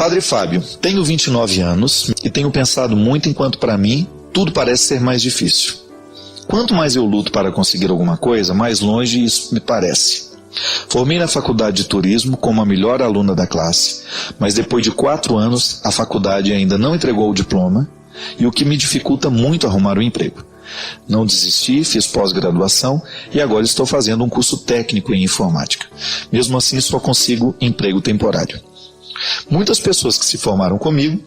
Padre Fábio, tenho 29 anos e tenho pensado muito enquanto para mim tudo parece ser mais difícil. Quanto mais eu luto para conseguir alguma coisa, mais longe isso me parece. Formei na faculdade de turismo como a melhor aluna da classe, mas depois de 4 anos a faculdade ainda não entregou o diploma, e o que me dificulta muito arrumar um emprego. Não desisti, fiz pós-graduação e agora estou fazendo um curso técnico em informática. Mesmo assim só consigo emprego temporário. Muitas pessoas que se formaram comigo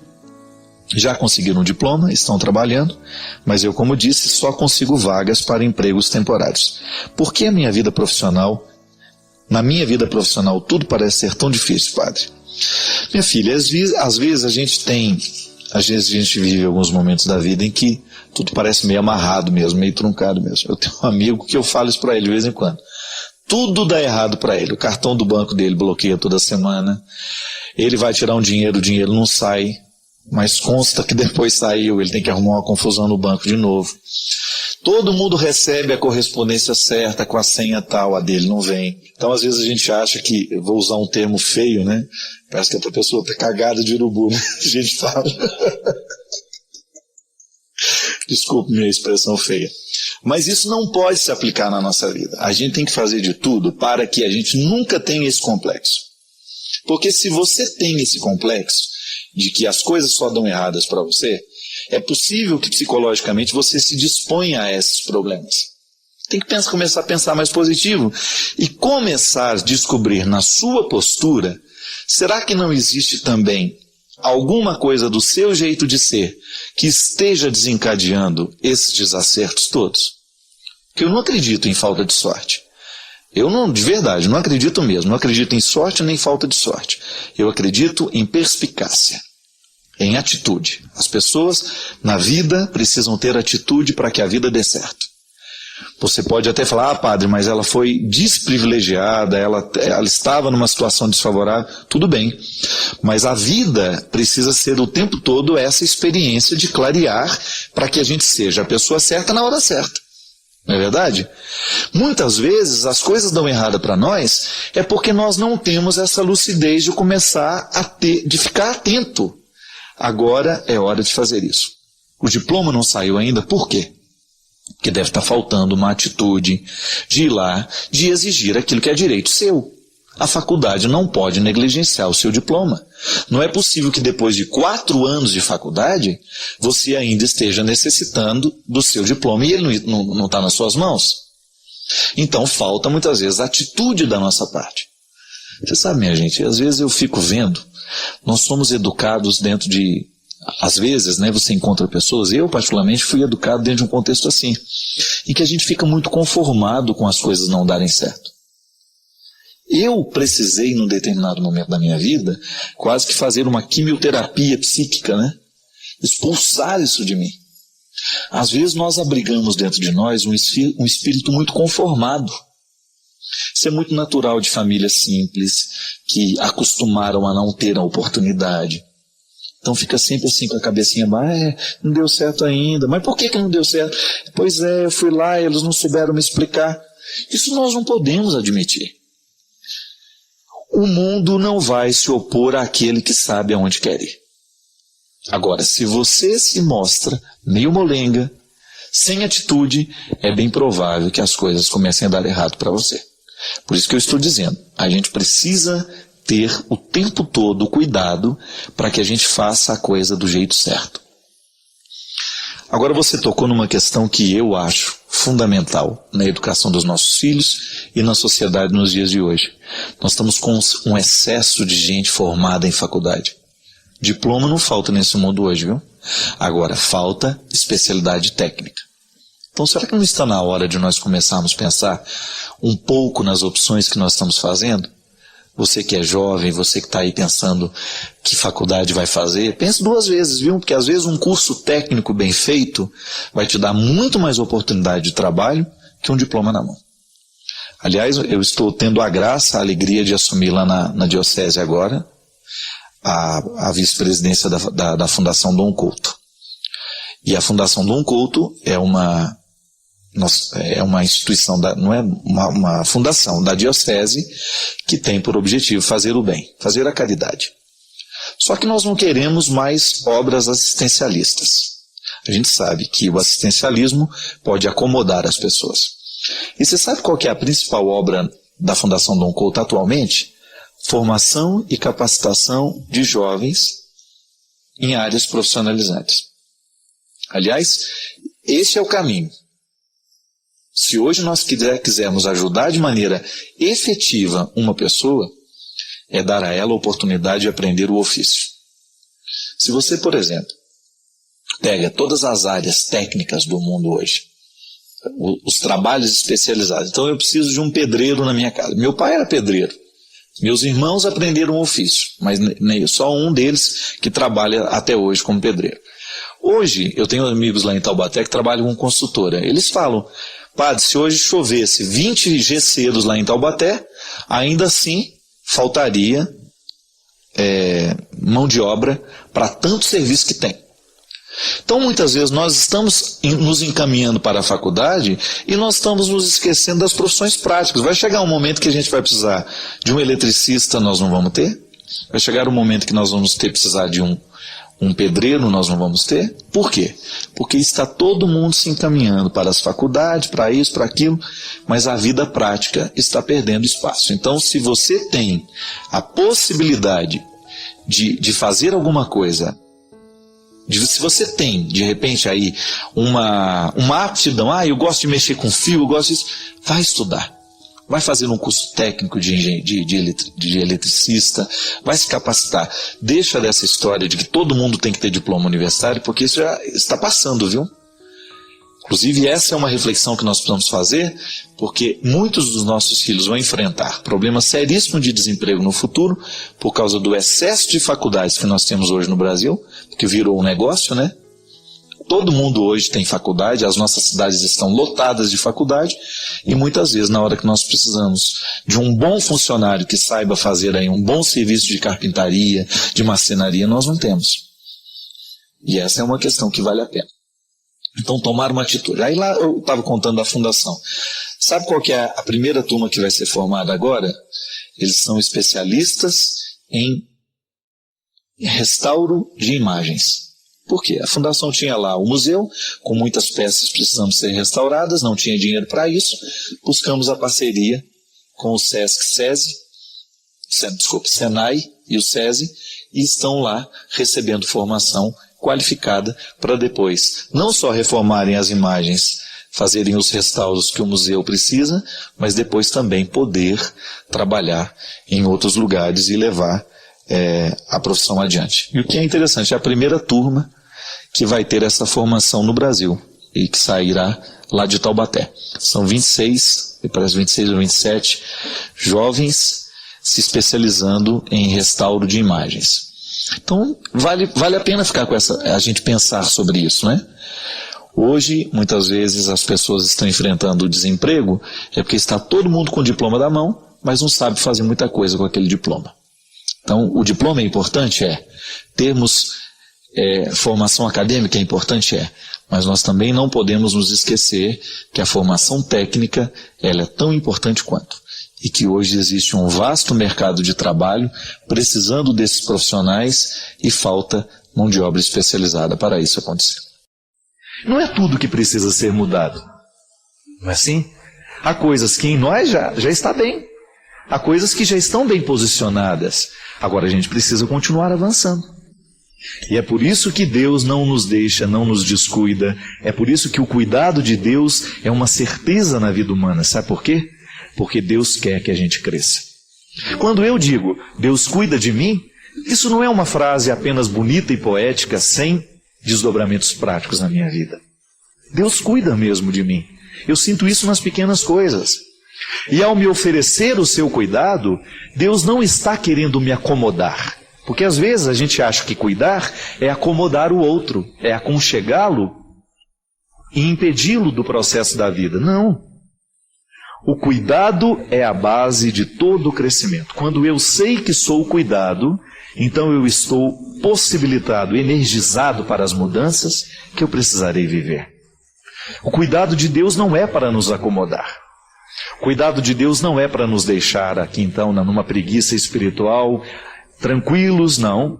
já conseguiram um diploma, estão trabalhando, mas eu, como disse, só consigo vagas para empregos temporários. Por que na minha vida profissional tudo parece ser tão difícil, padre? Minha filha, às vezes a gente vive alguns momentos da vida em que tudo parece meio amarrado mesmo, meio truncado mesmo. Eu tenho um amigo que eu falo isso para ele de vez em quando. Tudo dá errado para ele. O cartão do banco dele bloqueia toda semana. Ele vai tirar um dinheiro, o dinheiro não sai, mas consta que depois saiu, ele tem que arrumar uma confusão no banco de novo. Todo mundo recebe a correspondência certa com a senha tal, a dele não vem. Então às vezes a gente acha que, eu vou usar um termo feio, né? Parece que outra pessoa está cagada de urubu, né? A gente fala. Desculpe minha expressão feia. Mas isso não pode se aplicar na nossa vida. A gente tem que fazer de tudo para que a gente nunca tenha esse complexo. Porque se você tem esse complexo de que as coisas só dão erradas para você, é possível que psicologicamente você se disponha a esses problemas. Tem que começar a pensar mais positivo e começar a descobrir na sua postura, será que não existe também alguma coisa do seu jeito de ser que esteja desencadeando esses desacertos todos? Porque eu não acredito em falta de sorte. Eu não, de verdade, não acredito mesmo. Não acredito em sorte nem falta de sorte. Eu acredito em perspicácia, em atitude. As pessoas na vida precisam ter atitude para que a vida dê certo. Você pode até falar, padre, mas ela foi desprivilegiada, ela estava numa situação desfavorável. Tudo bem, mas a vida precisa ser o tempo todo essa experiência de clarear para que a gente seja a pessoa certa na hora certa. Não é verdade? Muitas vezes as coisas dão errado para nós é porque nós não temos essa lucidez de começar de ficar atento. Agora é hora de fazer isso. O diploma não saiu ainda, por quê? Porque deve estar faltando uma atitude de ir lá, de exigir aquilo que é direito seu. A faculdade não pode negligenciar o seu diploma. Não é possível que depois de 4 anos de faculdade, você ainda esteja necessitando do seu diploma e ele não está nas suas mãos. Então falta muitas vezes a atitude da nossa parte. Você sabe, minha gente, às vezes eu fico vendo, nós somos educados dentro de... Às vezes, né, você encontra pessoas, eu particularmente fui educado dentro de um contexto assim, em que a gente fica muito conformado com as coisas não darem certo. Eu precisei, num determinado momento da minha vida, quase que fazer uma quimioterapia psíquica, né? Expulsar isso de mim. Às vezes nós abrigamos dentro de nós um espírito muito conformado. Isso é muito natural de famílias simples, que acostumaram a não ter a oportunidade. Então fica sempre assim com a cabecinha, não deu certo ainda. Mas por que não deu certo? Pois é, eu fui lá e eles não souberam me explicar. Isso nós não podemos admitir. O mundo não vai se opor àquele que sabe aonde quer ir. Agora, se você se mostra meio molenga, sem atitude, é bem provável que as coisas comecem a dar errado para você. Por isso que eu estou dizendo, a gente precisa ter o tempo todo cuidado para que a gente faça a coisa do jeito certo. Agora você tocou numa questão que eu acho fundamental na educação dos nossos filhos e na sociedade nos dias de hoje. Nós estamos com um excesso de gente formada em faculdade. Diploma não falta nesse mundo hoje, viu? Agora falta especialidade técnica. Então será que não está na hora de nós começarmos a pensar um pouco nas opções que nós estamos fazendo? Você que é jovem, você que está aí pensando que faculdade vai fazer, pense 2 vezes, viu? Porque às vezes um curso técnico bem feito vai te dar muito mais oportunidade de trabalho que um diploma na mão. Aliás, eu estou tendo a graça, a alegria de assumir lá na diocese agora a vice-presidência da Fundação Dom Couto. E a Fundação Dom Couto é uma instituição, não é uma fundação da diocese que tem por objetivo fazer o bem, fazer a caridade. Só que nós não queremos mais obras assistencialistas. A gente sabe que o assistencialismo pode acomodar as pessoas. E você sabe qual que é a principal obra da Fundação Dom Couto atualmente? Formação e capacitação de jovens em áreas profissionalizantes. Aliás, esse é o caminho. Se hoje nós quisermos ajudar de maneira efetiva uma pessoa, é dar a ela a oportunidade de aprender o ofício. Se você, por exemplo, pega todas as áreas técnicas do mundo hoje, os trabalhos especializados. Então eu preciso de um pedreiro na minha casa. Meu pai era pedreiro. Meus irmãos aprenderam o ofício, mas só um deles que trabalha até hoje como pedreiro. Hoje, eu tenho amigos lá em Taubaté que trabalham com construtora. Eles falam, padre, se hoje chovesse 20 GCeiros lá em Taubaté, ainda assim faltaria mão de obra para tanto serviço que tem. Então, muitas vezes, nós estamos nos encaminhando para a faculdade e nós estamos nos esquecendo das profissões práticas. Vai chegar um momento que a gente vai precisar de um eletricista, nós não vamos ter. Vai chegar um momento que nós vamos precisar de um pedreiro, nós não vamos ter. Por quê? Porque está todo mundo se encaminhando para as faculdades, para isso, para aquilo, mas a vida prática está perdendo espaço. Então, se você tem a possibilidade de fazer alguma coisa, se você tem, de repente, aí uma aptidão, eu gosto de mexer com fio, eu gosto disso, vai estudar. Vai fazer um curso técnico de eletricista, vai se capacitar. Deixa dessa história de que todo mundo tem que ter diploma universitário, porque isso já está passando, viu? Inclusive, essa é uma reflexão que nós precisamos fazer, porque muitos dos nossos filhos vão enfrentar problemas seríssimos de desemprego no futuro, por causa do excesso de faculdades que nós temos hoje no Brasil, que virou um negócio, né? Todo mundo hoje tem faculdade, as nossas cidades estão lotadas de faculdade, e muitas vezes, na hora que nós precisamos de um bom funcionário que saiba fazer aí um bom serviço de carpintaria, de marcenaria, nós não temos. E essa é uma questão que vale a pena. Então, tomar uma atitude. Aí lá eu estava contando da fundação. Sabe qual que é a primeira turma que vai ser formada agora? Eles são especialistas em restauro de imagens. Por quê? A fundação tinha lá o museu, com muitas peças precisando ser restauradas, não tinha dinheiro para isso. Buscamos a parceria com o Senai e o SESI, e estão lá recebendo formação qualificada para depois não só reformarem as imagens, fazerem os restauros que o museu precisa, mas depois também poder trabalhar em outros lugares e levar a profissão adiante. E o que é interessante, é a primeira turma que vai ter essa formação no Brasil e que sairá lá de Taubaté. São 26, me parece 26 ou 27 jovens se especializando em restauro de imagens. Então, vale a pena ficar com a gente pensar sobre isso, né? Hoje, muitas vezes, as pessoas estão enfrentando o desemprego, porque está todo mundo com o diploma da mão, mas não sabe fazer muita coisa com aquele diploma. Então, o diploma é importante? Termos formação acadêmica é importante? Mas nós também não podemos nos esquecer que a formação técnica, ela é tão importante quanto. E que hoje existe um vasto mercado de trabalho precisando desses profissionais e falta mão de obra especializada para isso acontecer. Não é tudo que precisa ser mudado. Não é assim? Há coisas que em nós já está bem. Há coisas que já estão bem posicionadas. Agora a gente precisa continuar avançando. E é por isso que Deus não nos deixa, não nos descuida. É por isso que o cuidado de Deus é uma certeza na vida humana. Sabe por quê? Porque Deus quer que a gente cresça. Quando eu digo, Deus cuida de mim, isso não é uma frase apenas bonita e poética, sem desdobramentos práticos na minha vida. Deus cuida mesmo de mim. Eu sinto isso nas pequenas coisas. E ao me oferecer o seu cuidado, Deus não está querendo me acomodar. Porque às vezes a gente acha que cuidar é acomodar o outro, é aconchegá-lo e impedi-lo do processo da vida. Não. O cuidado é a base de todo o crescimento. Quando eu sei que sou cuidado, então eu estou possibilitado, energizado para as mudanças que eu precisarei viver. O cuidado de Deus não é para nos acomodar. O cuidado de Deus não é para nos deixar aqui então numa preguiça espiritual, tranquilos, não.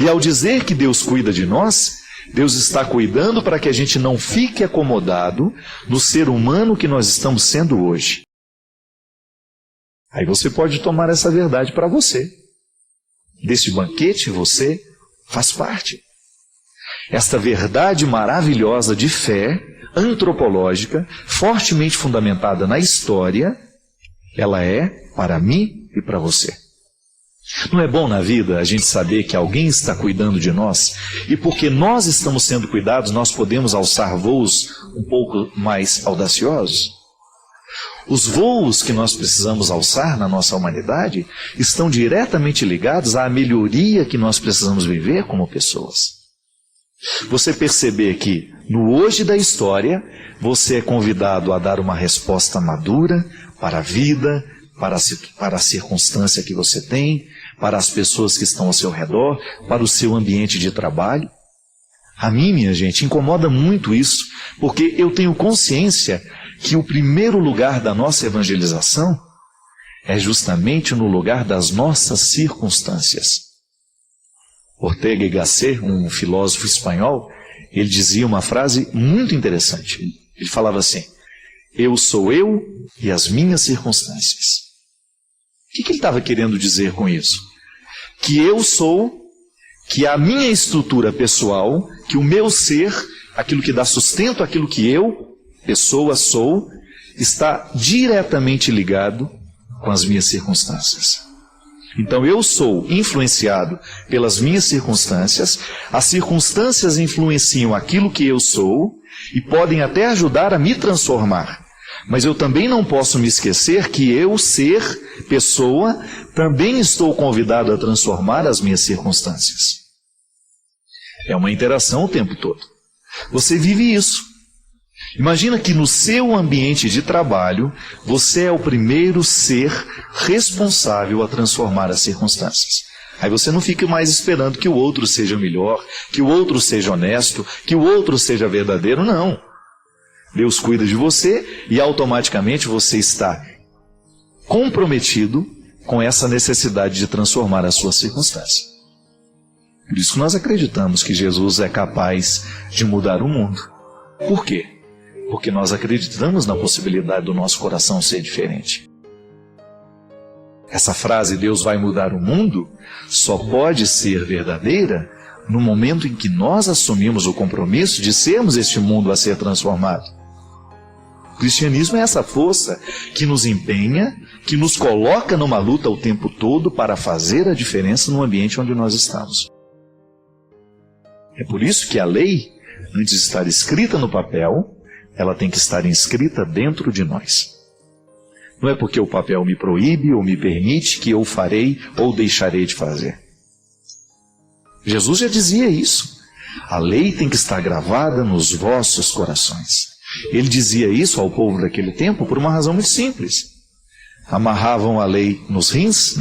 E ao dizer que Deus cuida de nós, Deus está cuidando para que a gente não fique acomodado no ser humano que nós estamos sendo hoje. Aí você pode tomar essa verdade para você. Desse banquete você faz parte. Esta verdade maravilhosa de fé, antropológica, fortemente fundamentada na história, ela é para mim e para você. Não é bom na vida a gente saber que alguém está cuidando de nós e porque nós estamos sendo cuidados, nós podemos alçar voos um pouco mais audaciosos? Os voos que nós precisamos alçar na nossa humanidade estão diretamente ligados à melhoria que nós precisamos viver como pessoas. Você perceber que no hoje da história você é convidado a dar uma resposta madura para a vida, para a circunstância que você tem, para as pessoas que estão ao seu redor, para o seu ambiente de trabalho. A mim, minha gente, incomoda muito isso, porque eu tenho consciência que o primeiro lugar da nossa evangelização é justamente no lugar das nossas circunstâncias. Ortega y Gasset, um filósofo espanhol, ele dizia uma frase muito interessante. Ele falava assim: eu sou eu e as minhas circunstâncias. O que ele estava querendo dizer com isso? Que eu sou, que a minha estrutura pessoal, que o meu ser, aquilo que dá sustento àquilo que eu, pessoa, sou, está diretamente ligado com as minhas circunstâncias. Então eu sou influenciado pelas minhas circunstâncias, as circunstâncias influenciam aquilo que eu sou e podem até ajudar a me transformar. Mas eu também não posso me esquecer que eu, ser, pessoa, também estou convidado a transformar as minhas circunstâncias. É uma interação o tempo todo. Você vive isso. Imagina que no seu ambiente de trabalho, você é o primeiro ser responsável a transformar as circunstâncias. Aí você não fica mais esperando que o outro seja melhor, que o outro seja honesto, que o outro seja verdadeiro, não. Deus cuida de você e automaticamente você está comprometido com essa necessidade de transformar a sua circunstância. Por isso que nós acreditamos que Jesus é capaz de mudar o mundo. Por quê? Porque nós acreditamos na possibilidade do nosso coração ser diferente. Essa frase, Deus vai mudar o mundo, só pode ser verdadeira no momento em que nós assumimos o compromisso de sermos este mundo a ser transformado. O cristianismo é essa força que nos empenha, que nos coloca numa luta o tempo todo para fazer a diferença no ambiente onde nós estamos. É por isso que a lei, antes de estar escrita no papel, ela tem que estar inscrita dentro de nós. Não é porque o papel me proíbe ou me permite que eu farei ou deixarei de fazer. Jesus já dizia isso. A lei tem que estar gravada nos vossos corações. Ele dizia isso ao povo daquele tempo por uma razão muito simples. Amarravam a lei nos rins,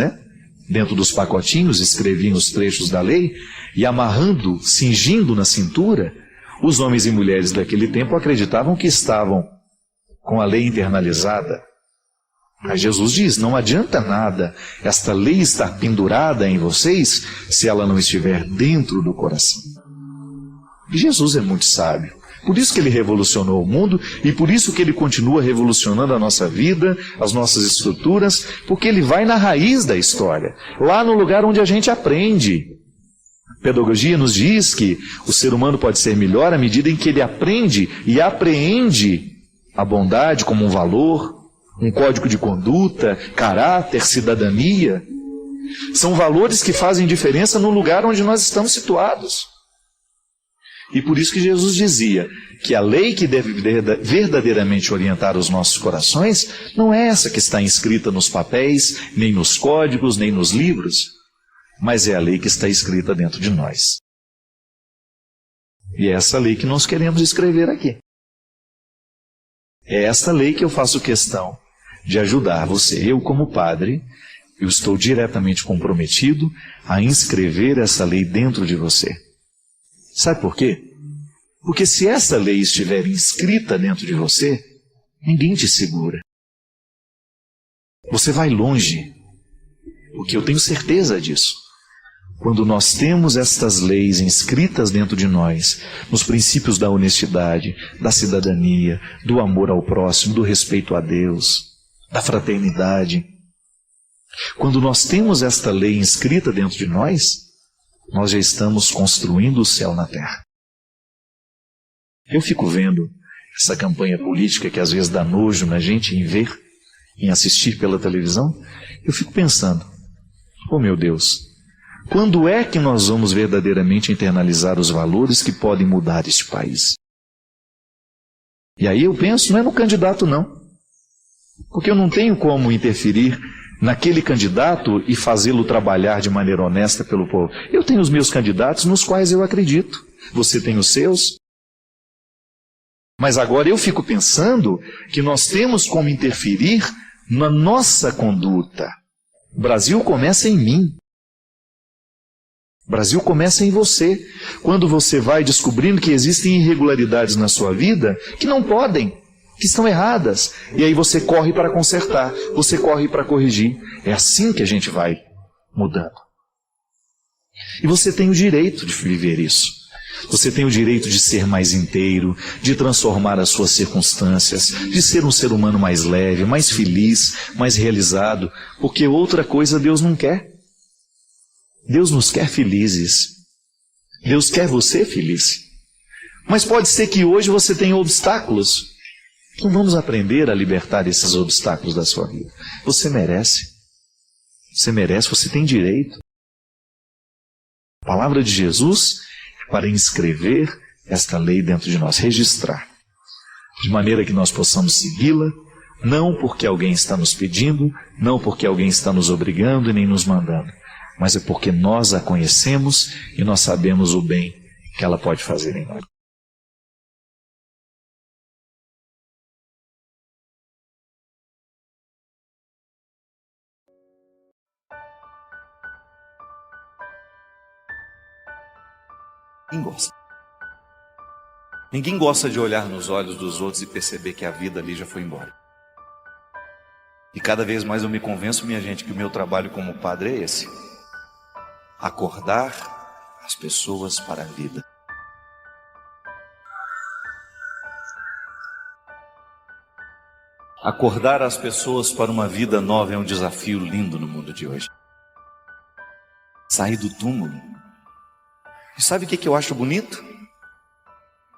dentro dos pacotinhos, escreviam os trechos da lei, e amarrando, cingindo na cintura, os homens e mulheres daquele tempo acreditavam que estavam com a lei internalizada. Mas Jesus diz, não adianta nada esta lei estar pendurada em vocês se ela não estiver dentro do coração. E Jesus é muito sábio. Por isso que ele revolucionou o mundo e por isso que ele continua revolucionando a nossa vida, as nossas estruturas, porque ele vai na raiz da história, lá no lugar onde a gente aprende. A pedagogia nos diz que o ser humano pode ser melhor à medida em que ele aprende e apreende a bondade como um valor, um código de conduta, caráter, cidadania. São valores que fazem diferença no lugar onde nós estamos situados. E por isso que Jesus dizia que a lei que deve verdadeiramente orientar os nossos corações não é essa que está inscrita nos papéis, nem nos códigos, nem nos livros, mas é a lei que está escrita dentro de nós. E é essa lei que nós queremos escrever aqui. É essa lei que eu faço questão de ajudar você. Eu, como padre, eu estou diretamente comprometido a inscrever essa lei dentro de você. Sabe por quê? Porque se essa lei estiver inscrita dentro de você, ninguém te segura. Você vai longe, porque eu tenho certeza disso. Quando nós temos estas leis inscritas dentro de nós, nos princípios da honestidade, da cidadania, do amor ao próximo, do respeito a Deus, da fraternidade, quando nós temos esta lei inscrita dentro de nós, nós já estamos construindo o céu na terra. Eu fico vendo essa campanha política que às vezes dá nojo na gente em ver, em assistir pela televisão. Eu fico pensando, oh meu Deus, quando é que nós vamos verdadeiramente internalizar os valores que podem mudar este país? E aí eu penso, não é no candidato não, porque eu não tenho como interferir naquele candidato e fazê-lo trabalhar de maneira honesta pelo povo. Eu tenho os meus candidatos nos quais eu acredito, você tem os seus. Mas agora eu fico pensando que nós temos como interferir na nossa conduta. O Brasil começa em mim. O Brasil começa em você. Quando você vai descobrindo que existem irregularidades na sua vida que não podem, que estão erradas. E aí você corre para consertar, você corre para corrigir. É assim que a gente vai mudando. E você tem o direito de viver isso. Você tem o direito de ser mais inteiro, de transformar as suas circunstâncias, de ser um ser humano mais leve, mais feliz, mais realizado, porque outra coisa Deus não quer. Deus nos quer felizes. Deus quer você feliz. Mas pode ser que hoje você tenha obstáculos. Então vamos aprender a libertar esses obstáculos da sua vida. Você merece. Você merece, você tem direito. A palavra de Jesus para inscrever esta lei dentro de nós, registrar, de maneira que nós possamos segui-la, não porque alguém está nos pedindo, não porque alguém está nos obrigando e nem nos mandando, mas é porque nós a conhecemos e nós sabemos o bem que ela pode fazer em nós. Ninguém gosta. Ninguém gosta de olhar nos olhos dos outros e perceber que a vida ali já foi embora. E cada vez mais eu me convenço, minha gente, que o meu trabalho como padre é esse: acordar as pessoas para a vida. Acordar as pessoas para uma vida nova é um desafio lindo no mundo de hoje. Sair do túmulo. E sabe o que eu acho bonito?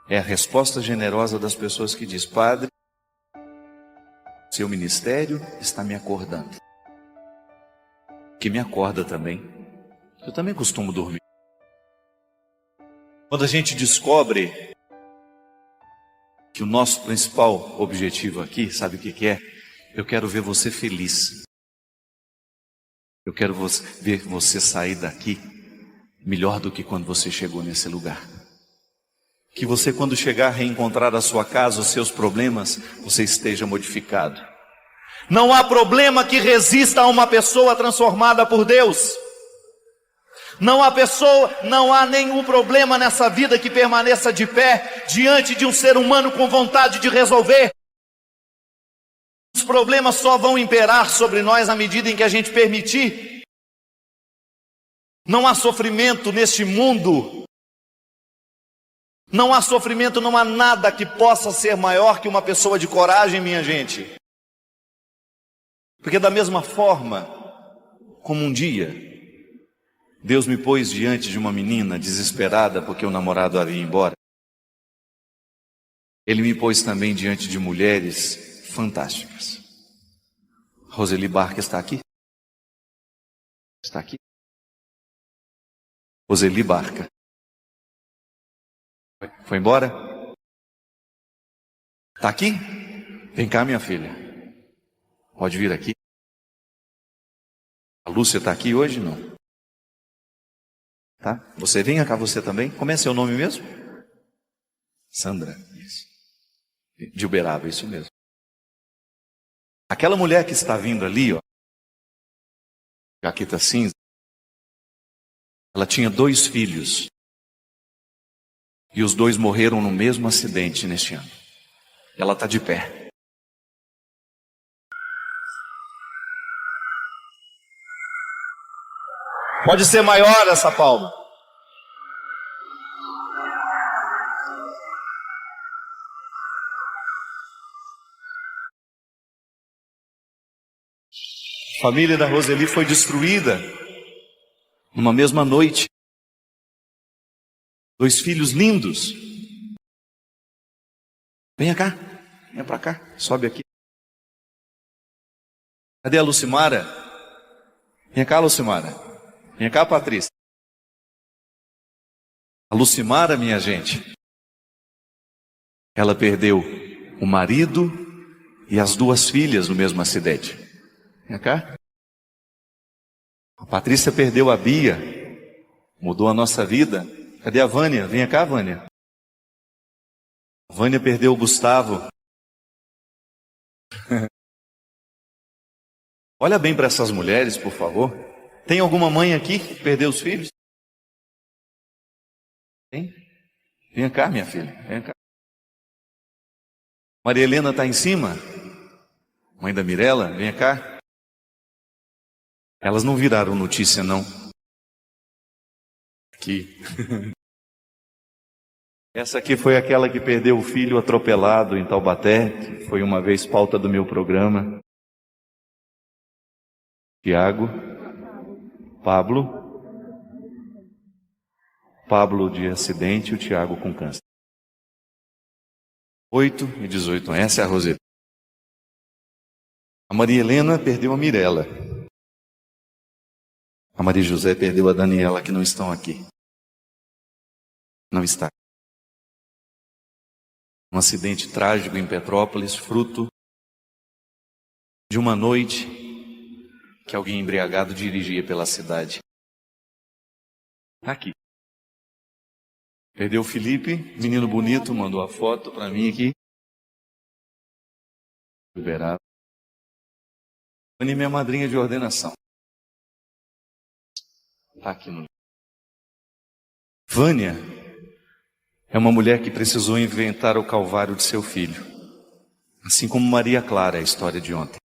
É a resposta generosa das pessoas que diz: Padre, seu ministério está me acordando. Que me acorda também. Eu também costumo dormir. Quando a gente descobre que o nosso principal objetivo aqui, sabe o que é? Eu quero ver você feliz. Eu quero ver você sair daqui melhor do que quando você chegou nesse lugar. Que você, quando chegar a reencontrar a sua casa, os seus problemas, você esteja modificado. Não há problema que resista a uma pessoa transformada por Deus. Não há nenhum problema nessa vida que permaneça de pé diante de um ser humano com vontade de resolver. Os problemas só vão imperar sobre nós à medida em que a gente permitir. Não há sofrimento neste mundo. Não há sofrimento, não há nada que possa ser maior que uma pessoa de coragem, minha gente. Porque da mesma forma, como um dia, Deus me pôs diante de uma menina desesperada porque o namorado havia ido embora, Ele me pôs também diante de mulheres fantásticas. Roseli Barca está aqui? Está aqui? Roseli Barca. Foi embora? Está aqui? Vem cá, minha filha. Pode vir aqui. A Lúcia está aqui hoje? Não. Tá? Você vem cá, você também. Como é seu nome mesmo? Sandra. Isso. De Uberaba, isso mesmo. Aquela mulher que está vindo ali, ó, jaqueta cinza, ela tinha 2 filhos. E os 2 morreram no mesmo acidente neste ano. Ela está de pé. Pode ser maior essa palma. A família da Roseli foi destruída numa mesma noite. 2 filhos lindos. Venha cá, venha para cá, sobe aqui. Cadê a Lucimara? Venha cá, Lucimara. Venha cá, Patrícia. A Lucimara, minha gente, ela perdeu o marido e as 2 filhas no mesmo acidente. Venha cá. A Patrícia perdeu a Bia, mudou a nossa vida. Cadê a Vânia? Venha cá, Vânia. A Vânia perdeu o Gustavo. Olha bem para essas mulheres, por favor. Tem alguma mãe aqui que perdeu os filhos? Tem? Venha cá, minha filha. Venha cá. Maria Helena está em cima. Mãe da Mirella, venha cá. Elas não viraram notícia, não. Aqui. Essa aqui foi aquela que perdeu o filho atropelado em Taubaté, que foi uma vez pauta do meu programa. Tiago, Pablo de acidente e o Tiago com câncer. 8 e 18 anos. Essa é a Roseli. A Maria Helena perdeu a Mirella. A Maria José perdeu a Daniela, que não estão aqui. Não está. Um acidente trágico em Petrópolis, fruto de uma noite que alguém embriagado dirigia pela cidade. Está aqui. Perdeu o Felipe, menino bonito, mandou a foto para mim aqui. Liberado. Vânia, minha madrinha de ordenação. Está aqui no. Vânia é uma mulher que precisou inventar o calvário de seu filho. Assim como Maria Clara, a história de ontem.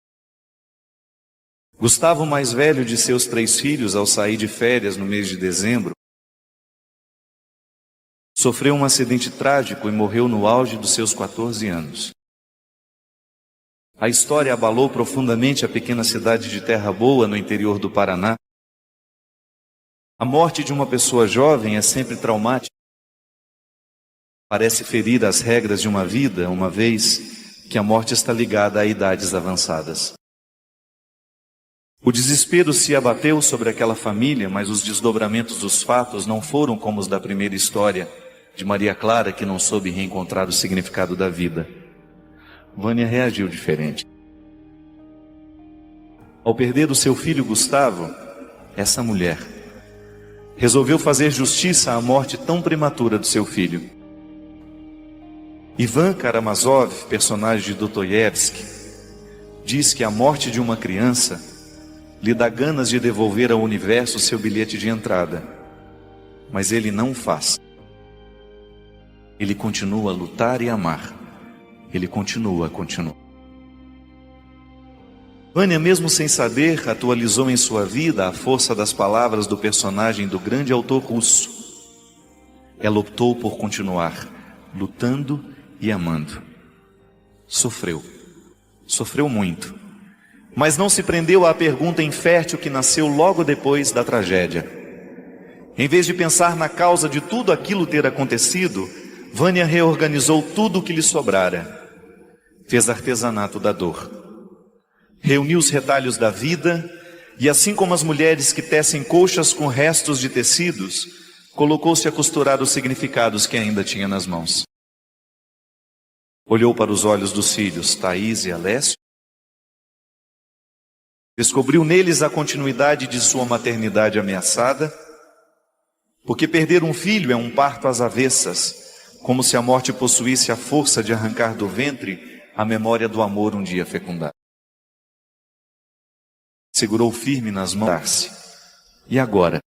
Gustavo, mais velho de seus 3 filhos, ao sair de férias no mês de dezembro, sofreu um acidente trágico e morreu no auge dos seus 14 anos. A história abalou profundamente a pequena cidade de Terra Boa, no interior do Paraná. A morte de uma pessoa jovem é sempre traumática. Parece ferir as regras de uma vida, uma vez que a morte está ligada a idades avançadas. O desespero se abateu sobre aquela família, mas os desdobramentos dos fatos não foram como os da primeira história de Maria Clara, que não soube reencontrar o significado da vida. Vânia reagiu diferente. Ao perder o seu filho Gustavo, essa mulher resolveu fazer justiça à morte tão prematura do seu filho. Ivan Karamazov, personagem de Dostoiévski, diz que a morte de uma criança lhe dá ganas de devolver ao universo seu bilhete de entrada. Mas ele não faz. Ele continua a lutar e amar. Ele continua. Vânia, mesmo sem saber, atualizou em sua vida a força das palavras do personagem do grande autor russo. Ela optou por continuar, lutando e amando. Sofreu muito. Mas não se prendeu à pergunta infértil que nasceu logo depois da tragédia. Em vez de pensar na causa de tudo aquilo ter acontecido, Vânia reorganizou tudo o que lhe sobrara. Fez artesanato da dor. Reuniu os retalhos da vida e, assim como as mulheres que tecem colchas com restos de tecidos, colocou-se a costurar os significados que ainda tinha nas mãos. Olhou para os olhos dos filhos, Thaís e Alessio. Descobriu neles a continuidade de sua maternidade ameaçada, porque perder um filho é um parto às avessas, como se a morte possuísse a força de arrancar do ventre a memória do amor um dia fecundado. Segurou firme nas mãos. E agora?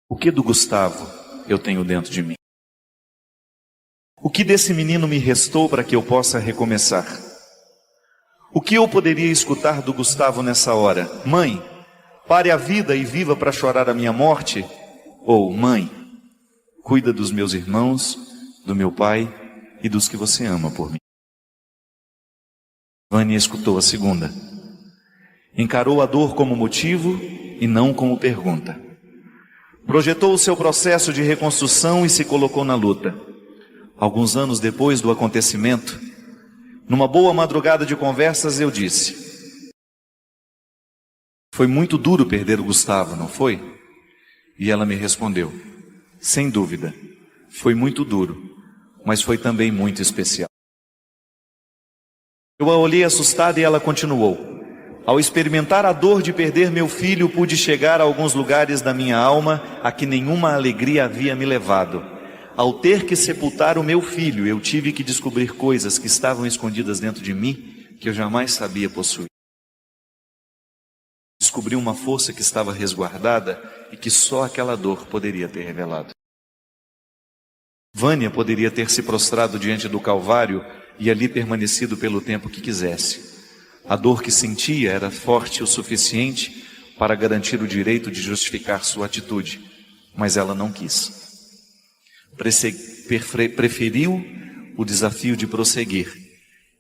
O que do Gustavo eu tenho dentro de mim? O que desse menino me restou para que eu possa recomeçar? O que eu poderia escutar do Gustavo nessa hora? Mãe, Pare a vida e viva para chorar a minha morte? Ou, mãe, cuida dos meus irmãos, do meu pai e dos que você ama por mim. Vânia escutou a segunda. Encarou a dor como motivo e não como pergunta. Projetou o seu processo de reconstrução e se colocou na luta. Alguns anos depois do acontecimento, numa boa madrugada de conversas, eu disse: foi muito duro perder o Gustavo, não foi? E ela me respondeu: sem dúvida, foi muito duro, mas foi também muito especial. Eu a olhei assustada e ela continuou: ao experimentar a dor de perder meu filho, pude chegar a alguns lugares da minha alma a que nenhuma alegria havia me levado. Ao ter que sepultar o meu filho, eu tive que descobrir coisas que estavam escondidas dentro de mim, que eu jamais sabia possuir. Descobri uma força que estava resguardada e que só aquela dor poderia ter revelado. Vânia poderia ter se prostrado diante do Calvário e ali permanecido pelo tempo que quisesse. A dor que sentia era forte o suficiente para garantir o direito de justificar sua atitude, mas ela não quis. Preferiu o desafio de prosseguir,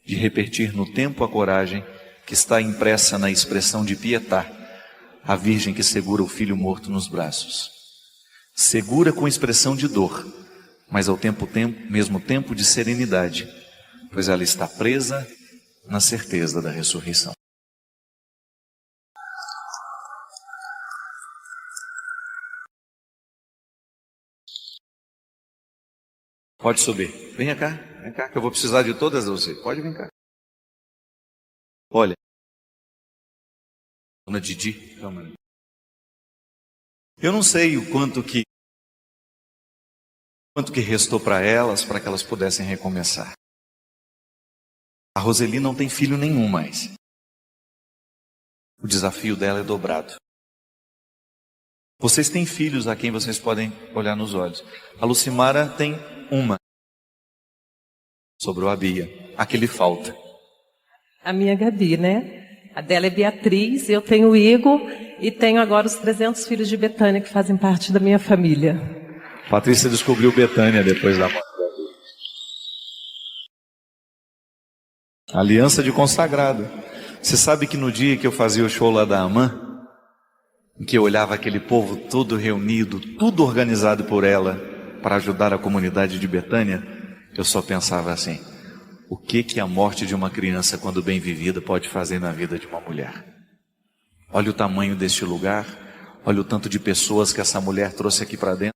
de repetir no tempo a coragem que está impressa na expressão de Pietá, a virgem que segura o filho morto nos braços. Segura com expressão de dor, mas ao mesmo tempo de serenidade, pois ela está presa na certeza da ressurreição. Pode subir. Vem cá, que eu vou precisar de todas vocês. Pode vir cá. Olha, dona Didi, calma. Eu não sei o quanto que restou para que elas pudessem recomeçar. A Roseli não tem filho nenhum mais. O desafio dela é dobrado. Vocês têm filhos a quem vocês podem olhar nos olhos. A Lucimara tem uma. Sobrou a Bia. A que lhe falta. A minha Gabi, né? A dela é Beatriz, eu tenho o Igor e tenho agora os 300 filhos de Betânia que fazem parte da minha família. Patrícia descobriu Betânia depois da morte. Aliança de consagrado. Você sabe que no dia que eu fazia o show lá da Amã, em que eu olhava aquele povo todo reunido, tudo organizado por ela, para ajudar a comunidade de Betânia, eu só pensava assim: o que a morte de uma criança, quando bem vivida, pode fazer na vida de uma mulher? Olha o tamanho deste lugar, olha o tanto de pessoas que essa mulher trouxe aqui para dentro.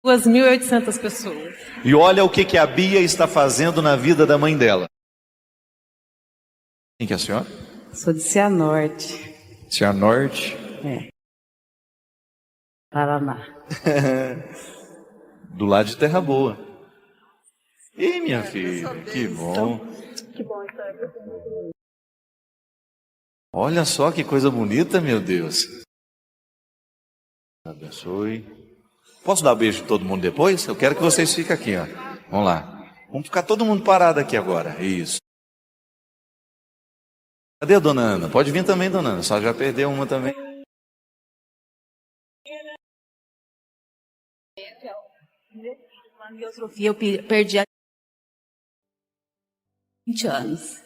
2.800 pessoas. E olha o que a Bia está fazendo na vida da mãe dela. Quem que é a senhora? Sou de Cianorte. Cianorte? É. Paraná. Do lado de Terra Boa. Ih, minha filha, que bom. Que bom estar aqui. Olha só que coisa bonita, meu Deus. Abençoe. Posso dar um beijo de todo mundo depois? Eu quero que vocês fiquem aqui, ó. Vamos lá. Vamos ficar todo mundo parado aqui agora. Isso. Cadê a dona Ana? Pode vir também, dona Ana. Só já perdeu uma também. A miotrofia eu perdi há 20 anos.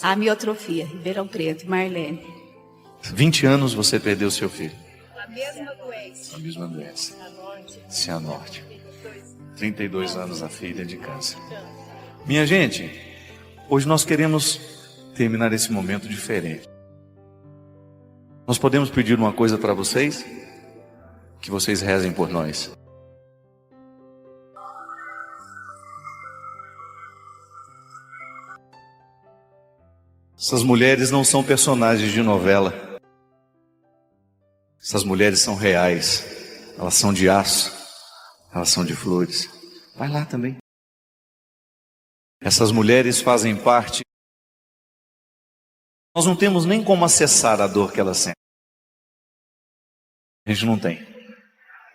A miotrofia, Ribeirão Preto, Marlene. 20 anos você perdeu seu filho. A mesma doença. A mesma doença. Cianorte. 32 anos a filha de câncer. Minha gente, hoje nós queremos terminar esse momento diferente. Nós podemos pedir uma coisa para vocês? Que vocês rezem por nós. Essas mulheres não são personagens de novela. Essas mulheres são reais. Elas são de aço. Elas são de flores. Vai lá também. Essas mulheres fazem parte. Nós não temos nem como acessar a dor que elas sentem. A gente não tem.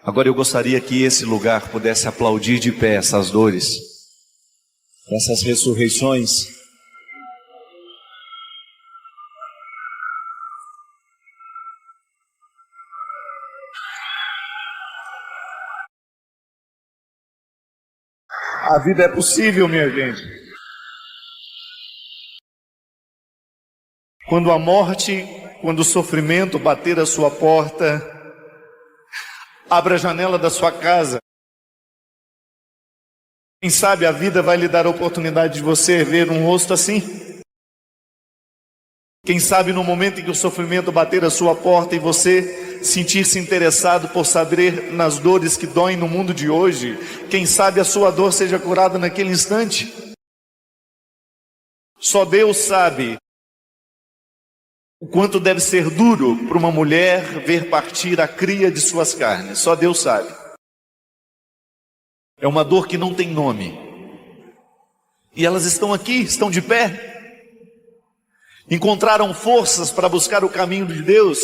Agora eu gostaria que esse lugar pudesse aplaudir de pé essas dores, essas ressurreições. A vida é possível, minha gente. Quando a morte, quando o sofrimento bater a sua porta, abra a janela da sua casa. Quem sabe a vida vai lhe dar a oportunidade de você ver um rosto assim. Quem sabe no momento em que o sofrimento bater a sua porta e você sentir-se interessado por saber nas dores que doem no mundo de hoje, quem sabe a sua dor seja curada naquele instante. Só Deus sabe o quanto deve ser duro para uma mulher ver partir a cria de suas carnes. Só Deus sabe. É uma dor que não tem nome. E elas estão aqui, estão de pé. Encontraram forças para buscar o caminho de Deus.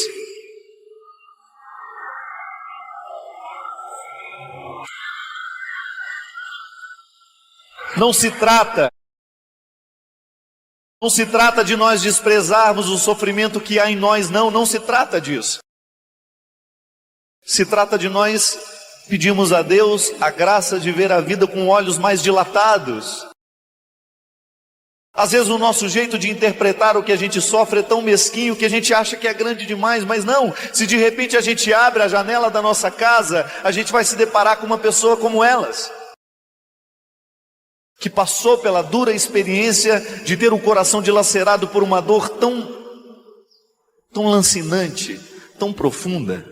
Não se trata de nós desprezarmos o sofrimento que há em nós, não se trata disso. Se trata de nós pedirmos a Deus a graça de ver a vida com olhos mais dilatados. Às vezes o nosso jeito de interpretar o que a gente sofre é tão mesquinho que a gente acha que é grande demais, mas não. Se de repente a gente abre a janela da nossa casa, a gente vai se deparar com uma pessoa como elas, que passou pela dura experiência de ter o coração dilacerado por uma dor tão lancinante, tão profunda.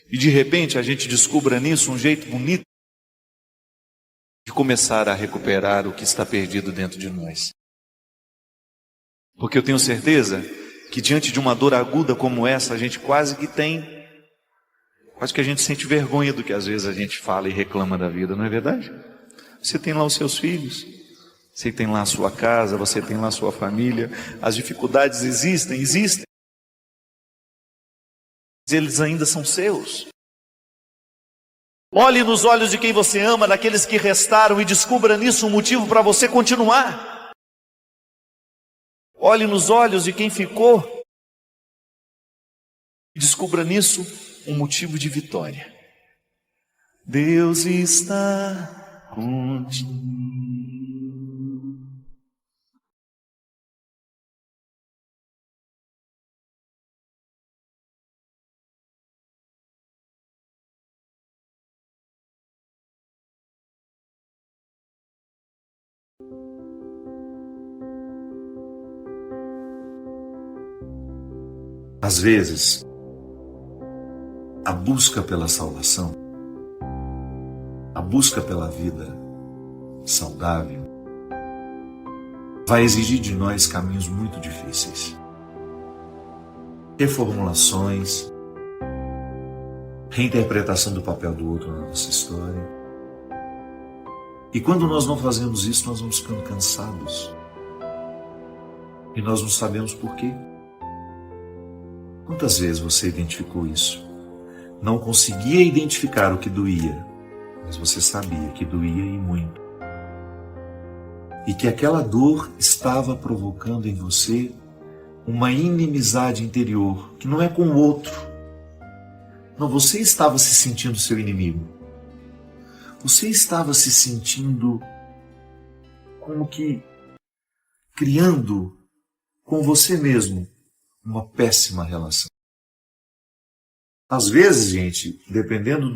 E de repente a gente descubra nisso um jeito bonito de começar a recuperar o que está perdido dentro de nós. Porque eu tenho certeza que diante de uma dor aguda como essa, a gente quase que a gente sente vergonha do que às vezes a gente fala e reclama da vida, não é verdade? Você tem lá os seus filhos, você tem lá a sua casa, você tem lá a sua família, as dificuldades existem. Eles ainda são seus. Olhe nos olhos de quem você ama, daqueles que restaram, e descubra nisso um motivo para você continuar. Olhe nos olhos de quem ficou e descubra nisso um motivo de vitória. Deus está contigo. Às vezes, a busca pela salvação, a busca pela vida saudável, vai exigir de nós caminhos muito difíceis. Reformulações, reinterpretação do papel do outro na nossa história. E quando nós não fazemos isso, nós vamos ficando cansados. E nós não sabemos por quê. Quantas vezes você identificou isso? Não conseguia identificar o que doía, mas você sabia que doía e muito. E que aquela dor estava provocando em você uma inimizade interior, que não é com o outro. Não, você estava se sentindo seu inimigo. Você estava se sentindo como que criando com você mesmo uma péssima relação. Às vezes, gente, dependendo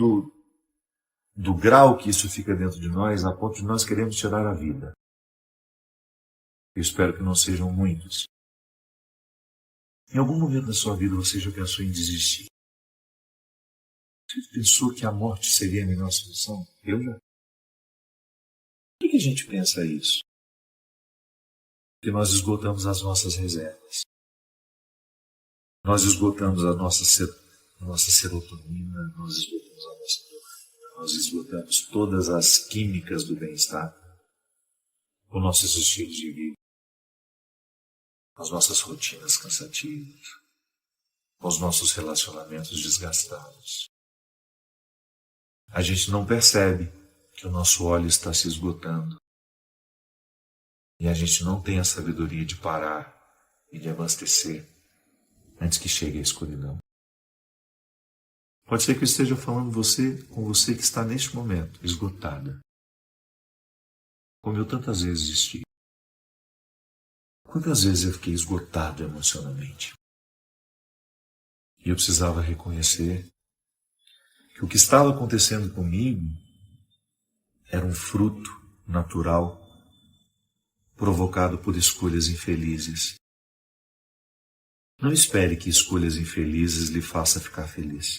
do grau que isso fica dentro de nós, a ponto de nós queremos tirar a vida. Eu espero que não sejam muitos. Em algum momento da sua vida você já pensou em desistir? Você pensou que a morte seria a melhor solução? Eu já. Por que a gente pensa isso? Porque nós esgotamos as nossas reservas. Nós esgotamos a nossa serotonina, nós esgotamos a nossa dor, nós esgotamos todas as químicas do bem-estar, os nossos estilos de vida, as nossas rotinas cansativas, os nossos relacionamentos desgastados. A gente não percebe que o nosso óleo está se esgotando e a gente não tem a sabedoria de parar e de abastecer antes que chegue a escuridão. Pode ser que eu esteja falando com você que está neste momento esgotada. como eu tantas vezes estive. Quantas vezes eu fiquei esgotado emocionalmente. E eu precisava reconhecer que o que estava acontecendo comigo era um fruto natural provocado por escolhas infelizes. Não espere que escolhas infelizes lhe façam ficar feliz.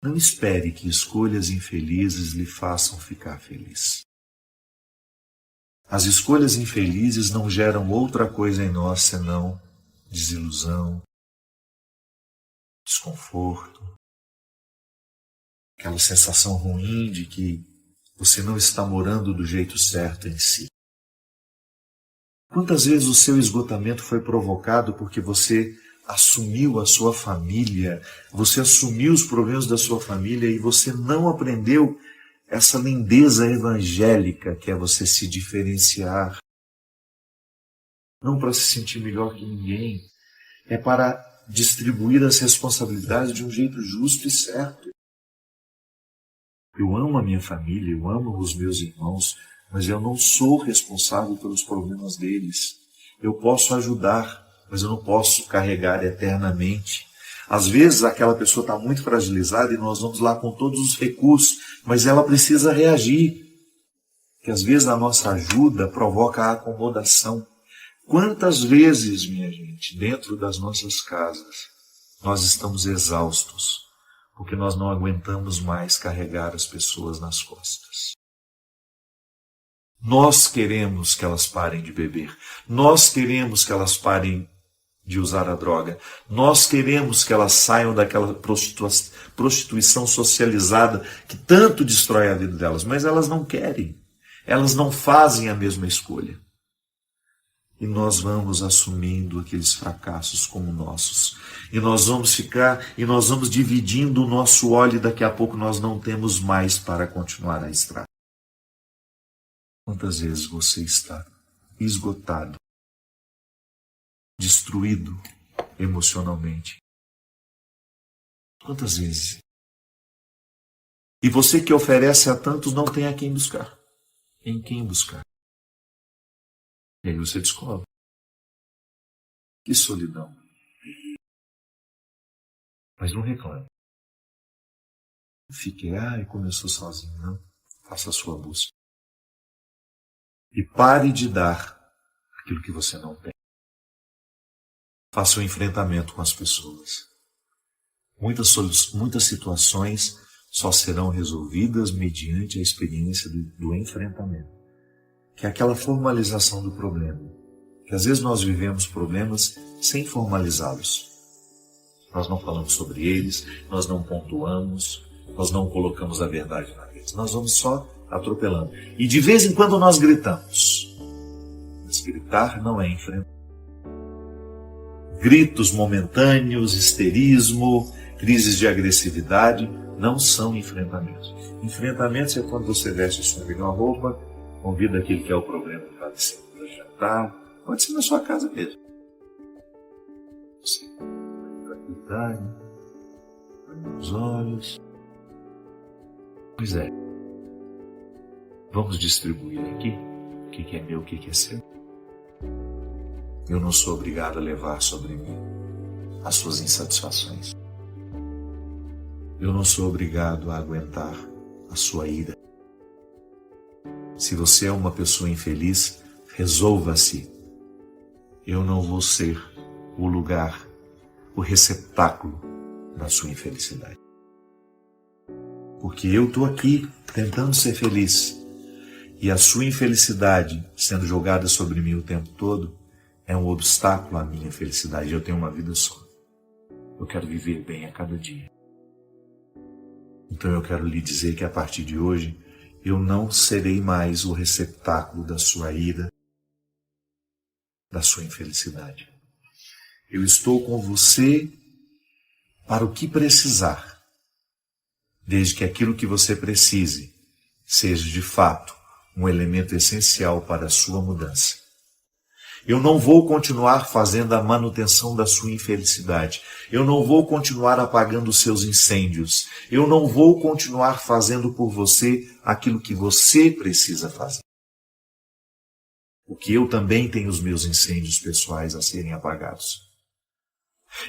Não espere que escolhas infelizes lhe façam ficar feliz. As escolhas infelizes não geram outra coisa em nós senão desilusão, desconforto, aquela sensação ruim de que você não está morando do jeito certo em si. Quantas vezes o seu esgotamento foi provocado porque você assumiu a sua família, você assumiu os problemas da sua família e você não aprendeu essa lindeza evangélica que é você se diferenciar. Não para se sentir melhor que ninguém, é para distribuir as responsabilidades de um jeito justo e certo. Eu amo a minha família, eu amo os meus irmãos, mas eu não sou responsável pelos problemas deles. Eu posso ajudar, mas eu não posso carregar eternamente. Às vezes aquela pessoa está muito fragilizada e nós vamos lá com todos os recursos, mas ela precisa reagir. Que às vezes a nossa ajuda provoca a acomodação. Quantas vezes, minha gente, dentro das nossas casas, nós estamos exaustos, porque nós não aguentamos mais carregar as pessoas nas costas. Nós queremos que elas parem de beber. Nós queremos que elas parem de usar a droga. Nós queremos que elas saiam daquela prostituição socializada que tanto destrói a vida delas, mas elas não querem. Elas não fazem a mesma escolha. E nós vamos assumindo aqueles fracassos como nossos. E nós vamos nós vamos dividindo o nosso óleo e daqui a pouco nós não temos mais para continuar a estrada. Quantas vezes você está esgotado, destruído emocionalmente? Quantas vezes? E você que oferece a tantos não tem a quem buscar. Em quem buscar? E aí você descobre. Que solidão. Mas não reclame. Fique, como eu sou sozinho. Não. Faça a sua busca. E pare de dar aquilo que você não tem. Faça o enfrentamento com as pessoas. Muitas situações só serão resolvidas mediante a experiência do enfrentamento. Que é aquela formalização do problema. Que às vezes nós vivemos problemas sem formalizá-los. Nós não falamos sobre eles, nós não pontuamos, nós não colocamos a verdade na mesa. Nós vamos só atropelando. E de vez em quando nós gritamos. Mas gritar não é enfrentar. Gritos momentâneos, histerismo, crises de agressividade não são enfrentamentos. Enfrentamentos é quando você veste a sua melhor roupa, convida aquele que é o problema para descer para jantar. Pode ser na sua casa mesmo. Você tranquilidade, olha nos olhos. Pois é. Vamos distribuir aqui o que é meu, o que é seu. Eu não sou obrigado a levar sobre mim as suas insatisfações. Eu não sou obrigado a aguentar a sua ira. Se você é uma pessoa infeliz, resolva-se. Eu não vou ser o lugar, o receptáculo da sua infelicidade. Porque eu estou aqui tentando ser feliz. E a sua infelicidade sendo jogada sobre mim o tempo todo é um obstáculo à minha felicidade. Eu tenho uma vida só. Eu quero viver bem a cada dia. Então eu quero lhe dizer que a partir de hoje eu não serei mais o receptáculo da sua ira, da sua infelicidade. Eu estou com você para o que precisar, desde que aquilo que você precise seja de fato um elemento essencial para a sua mudança. Eu não vou continuar fazendo a manutenção da sua infelicidade. Eu não vou continuar apagando os seus incêndios. Eu não vou continuar fazendo por você aquilo que você precisa fazer. Porque eu também tenho os meus incêndios pessoais a serem apagados.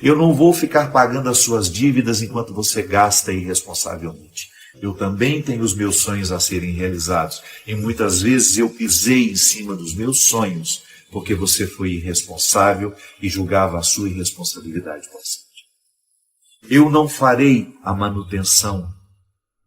Eu não vou ficar pagando as suas dívidas enquanto você gasta irresponsavelmente. Eu também tenho os meus sonhos a serem realizados. E muitas vezes eu pisei em cima dos meus sonhos porque você foi irresponsável e julgava a sua irresponsabilidade consciente. Eu não farei a manutenção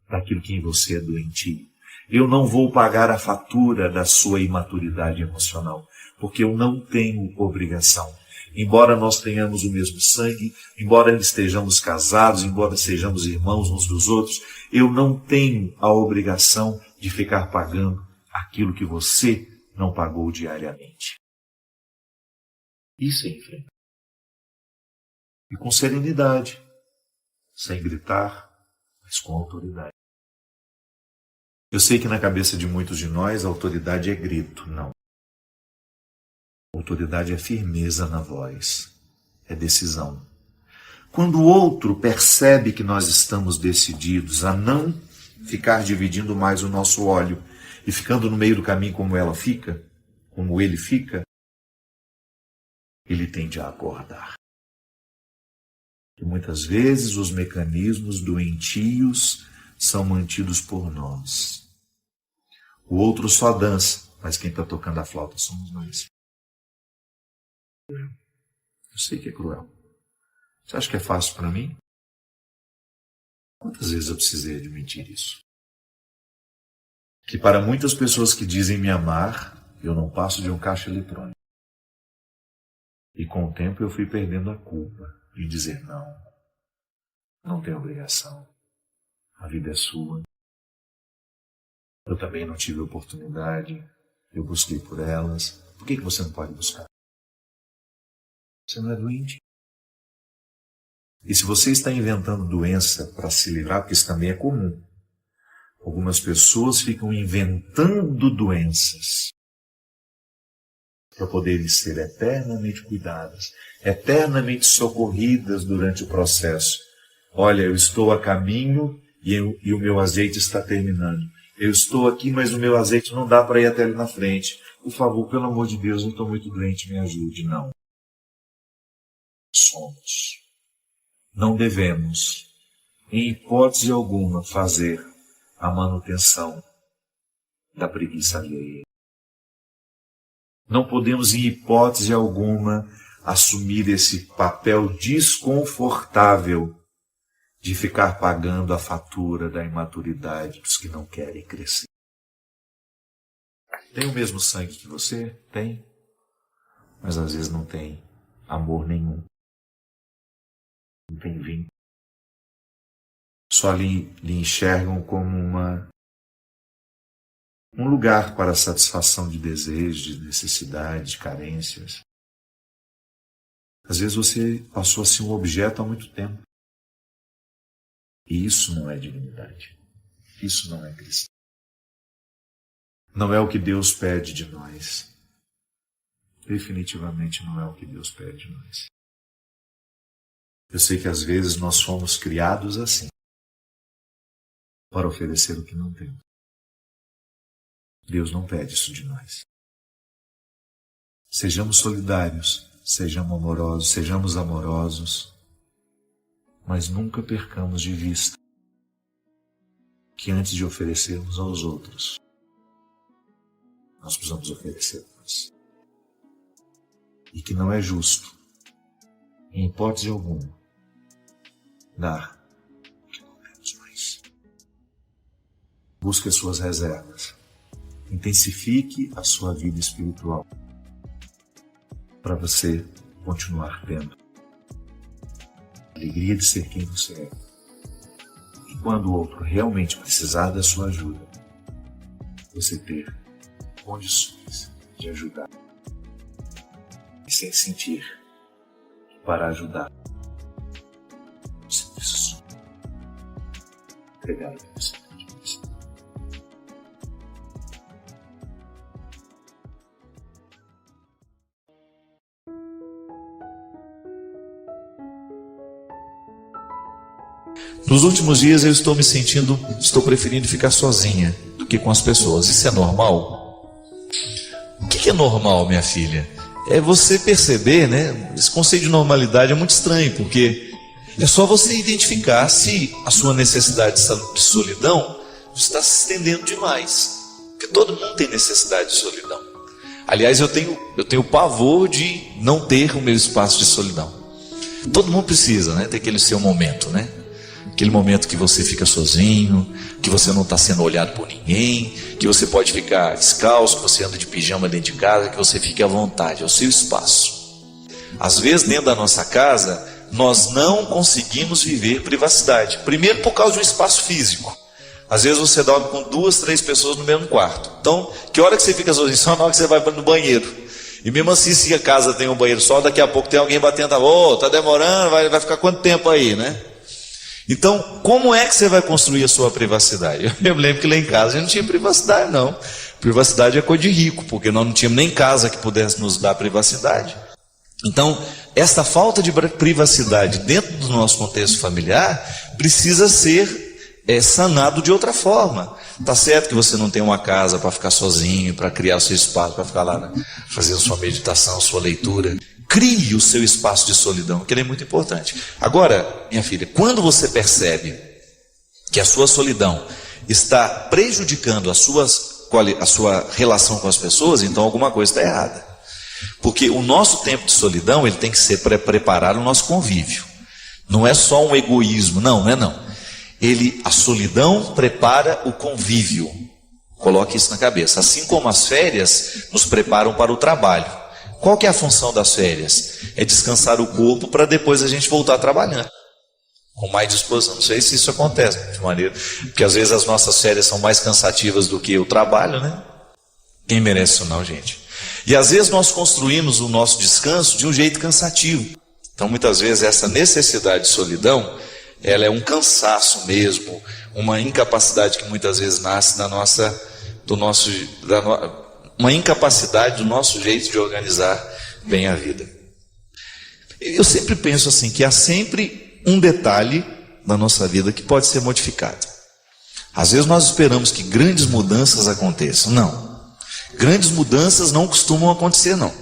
daquilo que em você é doentio. Eu não vou pagar a fatura da sua imaturidade emocional, porque eu não tenho obrigação. Embora nós tenhamos o mesmo sangue, embora estejamos casados, embora sejamos irmãos uns dos outros, eu não tenho a obrigação de ficar pagando aquilo que você não pagou diariamente. Isso é enfrentar. E com serenidade, sem gritar, mas com autoridade. Eu sei que na cabeça de muitos de nós a autoridade é grito. Não. Autoridade é firmeza na voz, é decisão. Quando o outro percebe que nós estamos decididos a não ficar dividindo mais o nosso óleo e ficando no meio do caminho como ele fica, ele tende a acordar. E muitas vezes os mecanismos doentios são mantidos por nós. O outro só dança, mas quem está tocando a flauta somos nós. Eu sei que é cruel. Você acha que é fácil para mim? Quantas vezes eu precisei admitir isso? Que para muitas pessoas que dizem me amar, eu não passo de um caixa eletrônico. E com o tempo eu fui perdendo a culpa de dizer não tenho obrigação. A vida é sua. Eu também não tive oportunidade. Eu busquei por elas. Por que você não pode buscar? Você não é doente. E se você está inventando doença para se livrar, porque isso também é comum. Algumas pessoas ficam inventando doenças para poderem ser eternamente cuidadas, eternamente socorridas durante o processo. Olha, eu estou a caminho e o meu azeite está terminando. Eu estou aqui, mas o meu azeite não dá para ir até ali na frente. Por favor, pelo amor de Deus, eu estou muito doente, me ajude. Não. Somos. Não devemos, em hipótese alguma, fazer a manutenção da preguiça alheia. Não podemos, em hipótese alguma, assumir esse papel desconfortável de ficar pagando a fatura da imaturidade dos que não querem crescer. Tem o mesmo sangue que você? Tem. Mas às vezes não tem amor nenhum. Não tem vínculo. Só lhe enxergam como um lugar para a satisfação de desejos, de necessidades, de carências. Às vezes você passou a ser um objeto há muito tempo. E isso não é divinidade. Isso não é cristão. Não é o que Deus pede de nós. Definitivamente não é o que Deus pede de nós. Eu sei que às vezes nós fomos criados assim, para oferecer o que não temos. Deus não pede isso de nós. Sejamos solidários, sejamos amorosos, mas nunca percamos de vista que antes de oferecermos aos outros, nós precisamos oferecer a nós. E que não é justo, em hipótese alguma, dar o que não temos mais. Busque as suas reservas. Intensifique a sua vida espiritual para você continuar tendo a alegria de ser quem você é. E quando o outro realmente precisar da sua ajuda, você ter condições de ajudar e sem sentir que para ajudar você precisa entregar o que você tem de você. Nos últimos dias eu estou preferindo ficar sozinha do que com as pessoas. Isso é normal? O que é normal, minha filha? É você perceber, né? Esse conceito de normalidade é muito estranho, porque é só você identificar se a sua necessidade de solidão está se estendendo demais. Porque todo mundo tem necessidade de solidão. Aliás, eu tenho pavor de não ter o meu espaço de solidão. Todo mundo precisa, né? Ter aquele seu momento, né? Aquele momento que você fica sozinho, que você não está sendo olhado por ninguém, que você pode ficar descalço, que você anda de pijama dentro de casa, que você fique à vontade, é o seu espaço. Às vezes, dentro da nossa casa, nós não conseguimos viver privacidade. Primeiro, por causa de um espaço físico. Às vezes você dorme com 2, 3 pessoas no mesmo quarto. Então, que hora que você fica sozinho? Só na hora que você vai no banheiro. E mesmo assim, se a casa tem um banheiro só, daqui a pouco tem alguém batendo a tá demorando, vai ficar quanto tempo aí, né? Então, como é que você vai construir a sua privacidade? Eu me lembro que lá em casa a gente não tinha privacidade, não. Privacidade é coisa de rico, porque nós não tínhamos nem casa que pudesse nos dar privacidade. Então, esta falta de privacidade dentro do nosso contexto familiar precisa ser sanado de outra forma. Tá certo que você não tem uma casa para ficar sozinho, para criar o seu espaço, para ficar lá, né, fazendo sua meditação, sua leitura. Crie o seu espaço de solidão, que ele é muito importante. Agora, minha filha, quando você percebe que a sua solidão está prejudicando a sua relação com as pessoas, então alguma coisa está errada. Porque o nosso tempo de solidão, ele tem que ser para preparar o nosso convívio. Não é só um egoísmo, não é não. A solidão prepara o convívio. Coloque isso na cabeça. Assim como as férias nos preparam para o trabalho. Qual que é a função das férias? É descansar o corpo para depois a gente voltar trabalhando com mais disposição. Não sei se isso acontece de maneira, porque às vezes as nossas férias são mais cansativas do que o trabalho, né? Quem merece isso não, gente? E às vezes nós construímos o nosso descanso de um jeito cansativo. Então muitas vezes essa necessidade de solidão, ela é um cansaço mesmo, uma incapacidade que muitas vezes nasce uma incapacidade do nosso jeito de organizar bem a vida. Eu sempre penso assim, que há sempre um detalhe na nossa vida que pode ser modificado. Às vezes nós esperamos que grandes mudanças aconteçam. Não. Grandes mudanças não costumam acontecer, não.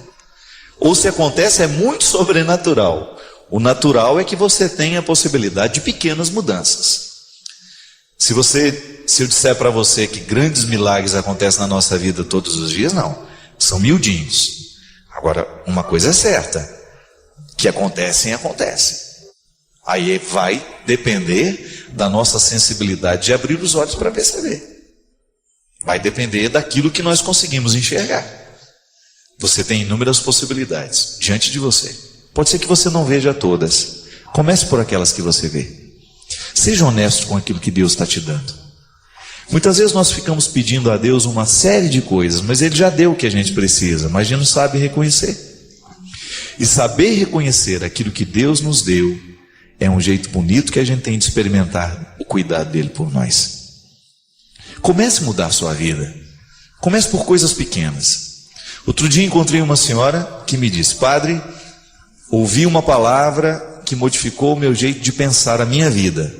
Ou se acontece, é muito sobrenatural. O natural é que você tenha a possibilidade de pequenas mudanças. Se eu disser para você que grandes milagres acontecem na nossa vida todos os dias, não. São miudinhos. Agora, uma coisa é certa, que acontecem. Aí vai depender da nossa sensibilidade de abrir os olhos para perceber. Vai depender daquilo que nós conseguimos enxergar. Você tem inúmeras possibilidades diante de você. Pode ser que você não veja todas. Comece por aquelas que você vê. Seja honesto com aquilo que Deus está te dando. Muitas vezes nós ficamos pedindo a Deus uma série de coisas, mas Ele já deu o que a gente precisa, mas a gente não sabe reconhecer. E saber reconhecer aquilo que Deus nos deu é um jeito bonito que a gente tem de experimentar o cuidado dele por nós. Comece a mudar a sua vida. Comece por coisas pequenas. Outro dia encontrei uma senhora que me disse: padre, ouvi uma palavra que modificou o meu jeito de pensar a minha vida.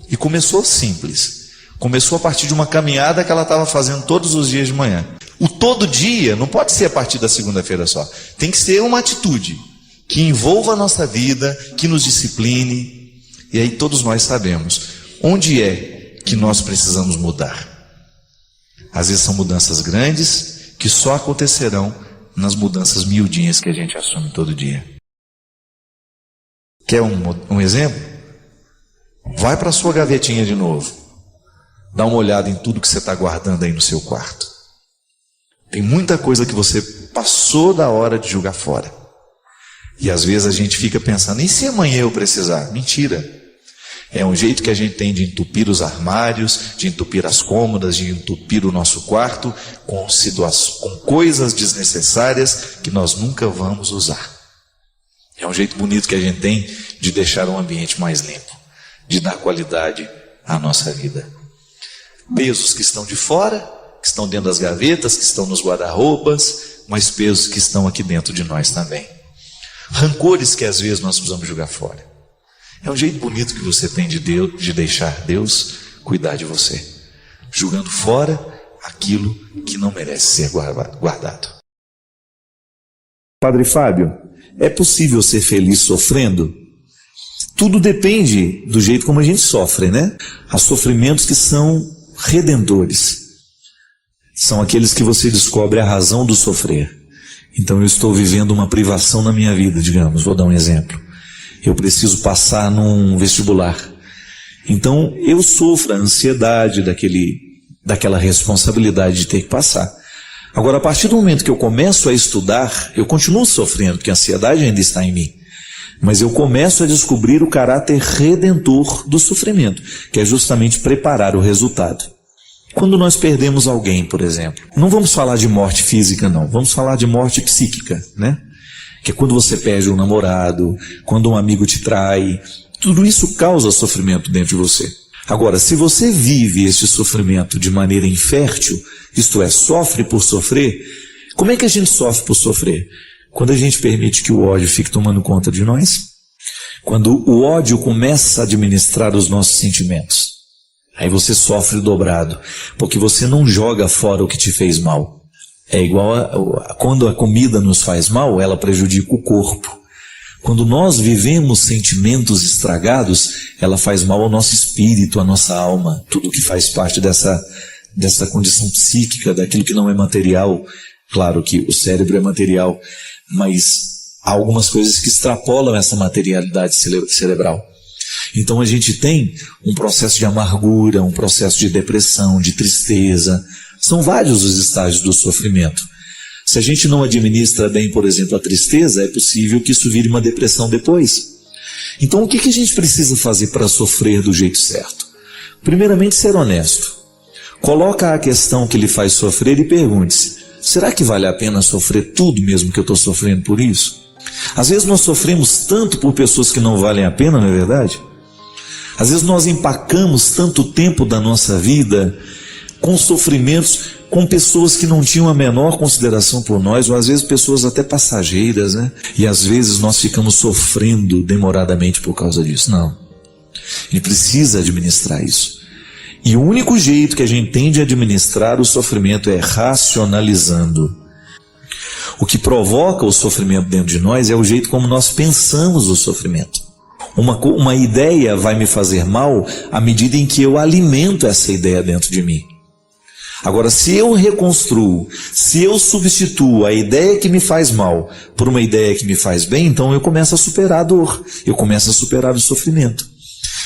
E começou simples. Começou a partir de uma caminhada que ela estava fazendo todos os dias de manhã. O todo dia não pode ser a partir da segunda-feira só. Tem que ser uma atitude que envolva a nossa vida, que nos discipline. E aí todos nós sabemos onde é que nós precisamos mudar. Às vezes são mudanças grandes que só acontecerão nas mudanças miudinhas que a gente assume todo dia. Quer um exemplo? Vai para a sua gavetinha de novo. Dá uma olhada em tudo que você está guardando aí no seu quarto. Tem muita coisa que você passou da hora de jogar fora. E às vezes a gente fica pensando: e se amanhã eu precisar? Mentira. É um jeito que a gente tem de entupir os armários, de entupir as cômodas, de entupir o nosso quarto com coisas desnecessárias que nós nunca vamos usar. É um jeito bonito que a gente tem de deixar o ambiente mais limpo, de dar qualidade à nossa vida. Pesos que estão de fora, que estão dentro das gavetas, que estão nos guarda-roupas, mas pesos que estão aqui dentro de nós também. Rancores que às vezes nós precisamos jogar fora. É um jeito bonito que você tem de deixar Deus cuidar de você, jogando fora aquilo que não merece ser guardado. Padre Fábio, é possível ser feliz sofrendo? Tudo depende do jeito como a gente sofre, né? Há sofrimentos que são redentores. São aqueles que você descobre a razão do sofrer. Então eu estou vivendo uma privação na minha vida, digamos, vou dar um exemplo. Eu preciso passar num vestibular. Então eu sofro a ansiedade daquela responsabilidade de ter que passar. Agora, a partir do momento que eu começo a estudar, eu continuo sofrendo, porque a ansiedade ainda está em mim. Mas eu começo a descobrir o caráter redentor do sofrimento, que é justamente preparar o resultado. Quando nós perdemos alguém, por exemplo, não vamos falar de morte física, não. Vamos falar de morte psíquica, né? Que é quando você perde um namorado, quando um amigo te trai. Tudo isso causa sofrimento dentro de você. Agora, se você vive esse sofrimento de maneira infértil, isto é, sofre por sofrer, como é que a gente sofre por sofrer? Quando a gente permite que o ódio fique tomando conta de nós, quando o ódio começa a administrar os nossos sentimentos, aí você sofre dobrado, porque você não joga fora o que te fez mal. É igual quando a comida nos faz mal, ela prejudica o corpo. Quando nós vivemos sentimentos estragados, ela faz mal ao nosso espírito, à nossa alma, tudo que faz parte dessa condição psíquica, daquilo que não é material. Claro que o cérebro é material, mas há algumas coisas que extrapolam essa materialidade cerebral. Então a gente tem um processo de amargura, um processo de depressão, de tristeza. São vários os estágios do sofrimento. Se a gente não administra bem, por exemplo, a tristeza, é possível que isso vire uma depressão depois. Então o que a gente precisa fazer para sofrer do jeito certo? Primeiramente, ser honesto. Coloca a questão que lhe faz sofrer e pergunte-se: será que vale a pena sofrer tudo mesmo que eu estou sofrendo por isso? Às vezes nós sofremos tanto por pessoas que não valem a pena, não é verdade? Às vezes nós empacamos tanto tempo da nossa vida com sofrimentos, com pessoas que não tinham a menor consideração por nós, ou às vezes pessoas até passageiras, né? E às vezes nós ficamos sofrendo demoradamente por causa disso. Não. A gente precisa administrar isso. E o único jeito que a gente tem de administrar o sofrimento é racionalizando. O que provoca o sofrimento dentro de nós é o jeito como nós pensamos o sofrimento. Uma ideia vai me fazer mal à medida em que eu alimento essa ideia dentro de mim. Agora, se eu reconstruo, se eu substituo a ideia que me faz mal por uma ideia que me faz bem, então eu começo a superar a dor, eu começo a superar o sofrimento.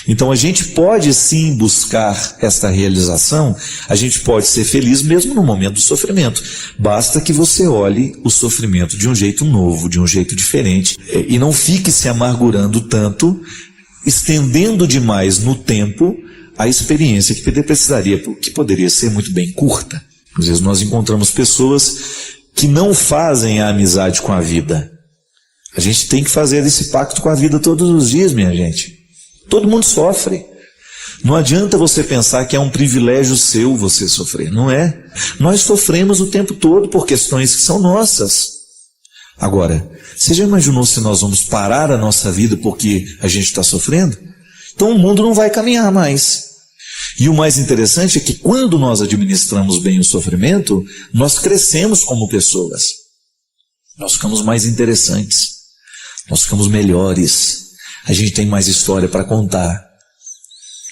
Então a gente pode sim buscar esta realização, a gente pode ser feliz mesmo no momento do sofrimento. Basta que você olhe o sofrimento de um jeito novo, de um jeito diferente, e não fique se amargurando tanto, estendendo demais no tempo a experiência que poderia ser muito bem curta. Às vezes nós encontramos pessoas que não fazem a amizade com a vida. A gente tem que fazer esse pacto com a vida todos os dias, minha gente. Todo mundo sofre. Não adianta você pensar que é um privilégio seu você sofrer. Não é. Nós sofremos o tempo todo por questões que são nossas. Agora, você já imaginou se nós vamos parar a nossa vida porque a gente está sofrendo? Então o mundo não vai caminhar mais. E o mais interessante é que quando nós administramos bem o sofrimento, nós crescemos como pessoas. Nós ficamos mais interessantes. Nós ficamos melhores. A gente tem mais história para contar.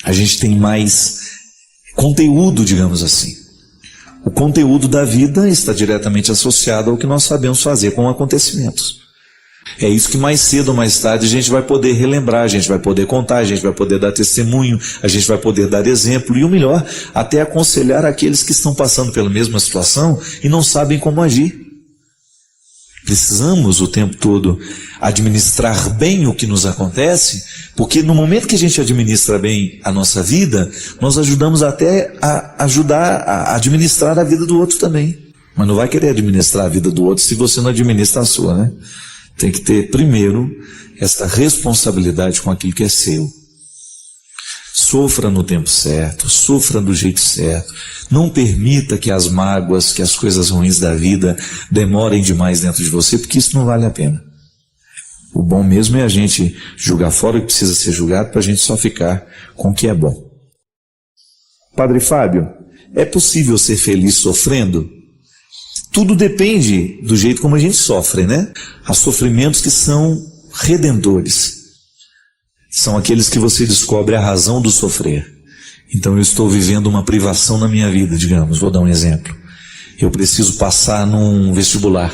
A gente tem mais conteúdo, digamos assim. O conteúdo da vida está diretamente associado ao que nós sabemos fazer com acontecimentos. É isso que mais cedo ou mais tarde a gente vai poder relembrar, a gente vai poder contar, a gente vai poder dar testemunho, a gente vai poder dar exemplo e o melhor, até aconselhar aqueles que estão passando pela mesma situação e não sabem como agir. Precisamos o tempo todo administrar bem o que nos acontece, porque no momento que a gente administra bem a nossa vida, nós ajudamos até a ajudar a administrar a vida do outro também. Mas não vai querer administrar a vida do outro se você não administra a sua, né? Tem que ter primeiro esta responsabilidade com aquilo que é seu. Sofra no tempo certo, sofra do jeito certo. Não permita que as mágoas, que as coisas ruins da vida demorem demais dentro de você, porque isso não vale a pena. O bom mesmo é a gente julgar fora o que precisa ser julgado para a gente só ficar com o que é bom. Padre Fábio, é possível ser feliz sofrendo? Tudo depende do jeito como a gente sofre, né? Há sofrimentos que são redentores. São aqueles que você descobre a razão do sofrer. Então eu estou vivendo uma privação na minha vida, digamos, vou dar um exemplo. Eu preciso passar num vestibular.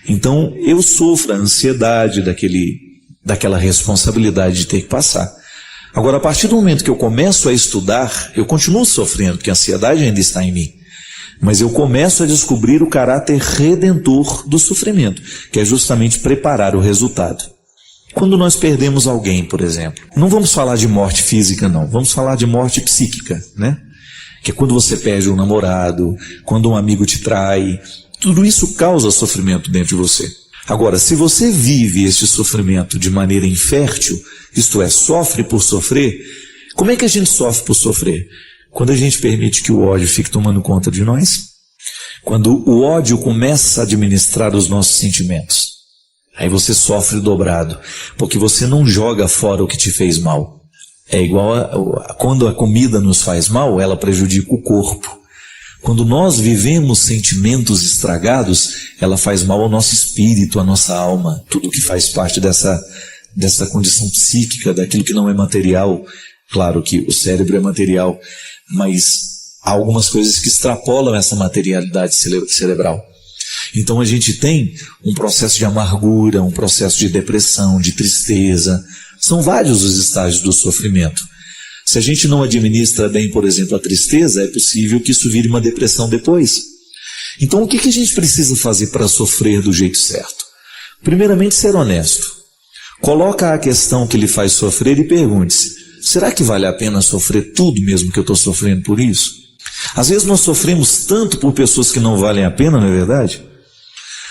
Então eu sofro a ansiedade daquela responsabilidade de ter que passar. Agora, a partir do momento que eu começo a estudar, eu continuo sofrendo, porque a ansiedade ainda está em mim. Mas eu começo a descobrir o caráter redentor do sofrimento, que é justamente preparar o resultado. Quando nós perdemos alguém, por exemplo, não vamos falar de morte física, não. Vamos falar de morte psíquica, né? Que é quando você perde um namorado, quando um amigo te trai. Tudo isso causa sofrimento dentro de você. Agora, se você vive este sofrimento de maneira infértil, isto é, sofre por sofrer, como é que a gente sofre por sofrer? Quando a gente permite que o ódio fique tomando conta de nós, quando o ódio começa a administrar os nossos sentimentos, aí você sofre dobrado, porque você não joga fora o que te fez mal. É igual quando a comida nos faz mal, ela prejudica o corpo. Quando nós vivemos sentimentos estragados, ela faz mal ao nosso espírito, à nossa alma, tudo que faz parte dessa condição psíquica, daquilo que não é material. Claro que o cérebro é material, mas há algumas coisas que extrapolam essa materialidade cerebral. Então a gente tem um processo de amargura, um processo de depressão, de tristeza. São vários os estágios do sofrimento. Se a gente não administra bem, por exemplo, a tristeza, é possível que isso vire uma depressão depois. Então o que a gente precisa fazer para sofrer do jeito certo? Primeiramente, ser honesto. Coloca a questão que lhe faz sofrer e pergunte-se: será que vale a pena sofrer tudo mesmo que eu estou sofrendo por isso? Às vezes nós sofremos tanto por pessoas que não valem a pena, não é verdade?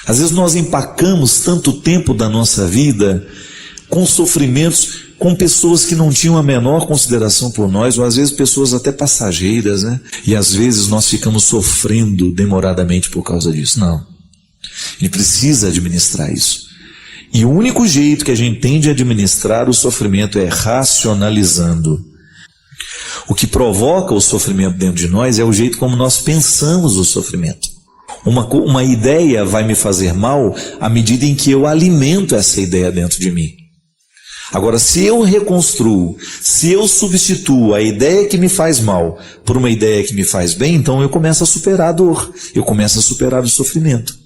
Às vezes nós empacamos tanto tempo da nossa vida com sofrimentos, com pessoas que não tinham a menor consideração por nós, ou às vezes pessoas até passageiras, né? E às vezes nós ficamos sofrendo demoradamente por causa disso. Não. A gente precisa administrar isso. E o único jeito que a gente tem de administrar o sofrimento é racionalizando. O que provoca o sofrimento dentro de nós é o jeito como nós pensamos o sofrimento. Uma ideia vai me fazer mal à medida em que eu alimento essa ideia dentro de mim. Agora, se eu reconstruo, se eu substituo a ideia que me faz mal por uma ideia que me faz bem, então eu começo a superar a dor, eu começo a superar o sofrimento.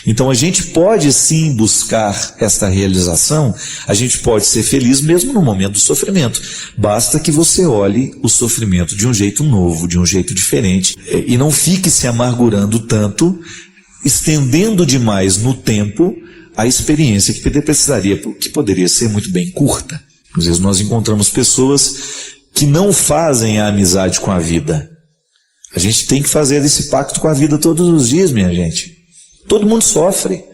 Então a gente pode sim buscar esta realização, a gente pode ser feliz mesmo no momento do sofrimento. Basta que você olhe o sofrimento de um jeito novo, de um jeito diferente, e não fique se amargurando tanto, estendendo demais no tempo a experiência que poderia ser muito bem curta. Às vezes nós encontramos pessoas que não fazem a amizade com a vida. A gente tem que fazer esse pacto com a vida todos os dias, minha gente. Todo mundo sofre.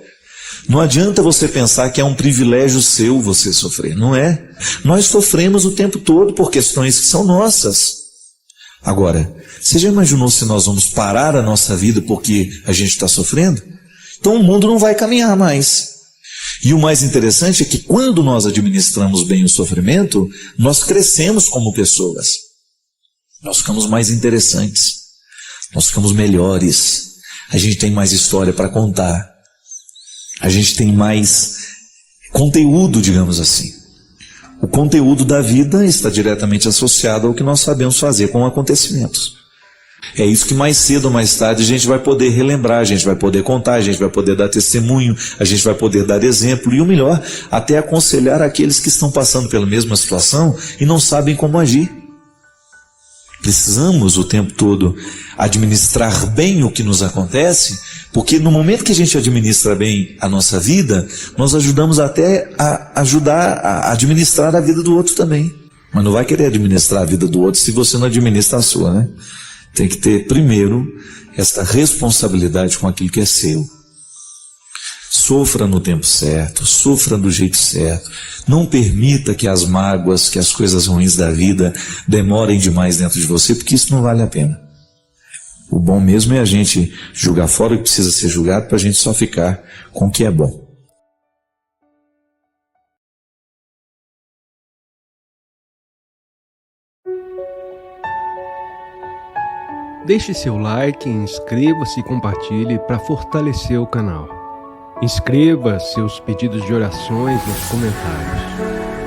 Não adianta você pensar que é um privilégio seu você sofrer. Não é. Nós sofremos o tempo todo por questões que são nossas. Agora, você já imaginou se nós vamos parar a nossa vida porque a gente está sofrendo? Então o mundo não vai caminhar mais. E o mais interessante é que quando nós administramos bem o sofrimento, nós crescemos como pessoas. Nós ficamos mais interessantes. Nós ficamos melhores. A gente tem mais história para contar. A gente tem mais conteúdo, digamos assim. O conteúdo da vida está diretamente associado ao que nós sabemos fazer com acontecimentos. É isso que mais cedo ou mais tarde a gente vai poder relembrar, a gente vai poder contar, a gente vai poder dar testemunho, a gente vai poder dar exemplo e o melhor, até aconselhar aqueles que estão passando pela mesma situação e não sabem como agir. Precisamos o tempo todo administrar bem o que nos acontece, porque no momento que a gente administra bem a nossa vida, nós ajudamos até a administrar a vida do outro também. Mas não vai querer administrar a vida do outro se você não administra a sua, né? Tem que ter primeiro esta responsabilidade com aquilo que é seu. Sofra no tempo certo, sofra do jeito certo. Não permita que as mágoas, que as coisas ruins da vida demorem demais dentro de você, porque isso não vale a pena. O bom mesmo é a gente julgar fora o que precisa ser julgado para a gente só ficar com o que é bom. Deixe seu like, inscreva-se e compartilhe para fortalecer o canal. Inscreva seus pedidos de orações nos comentários.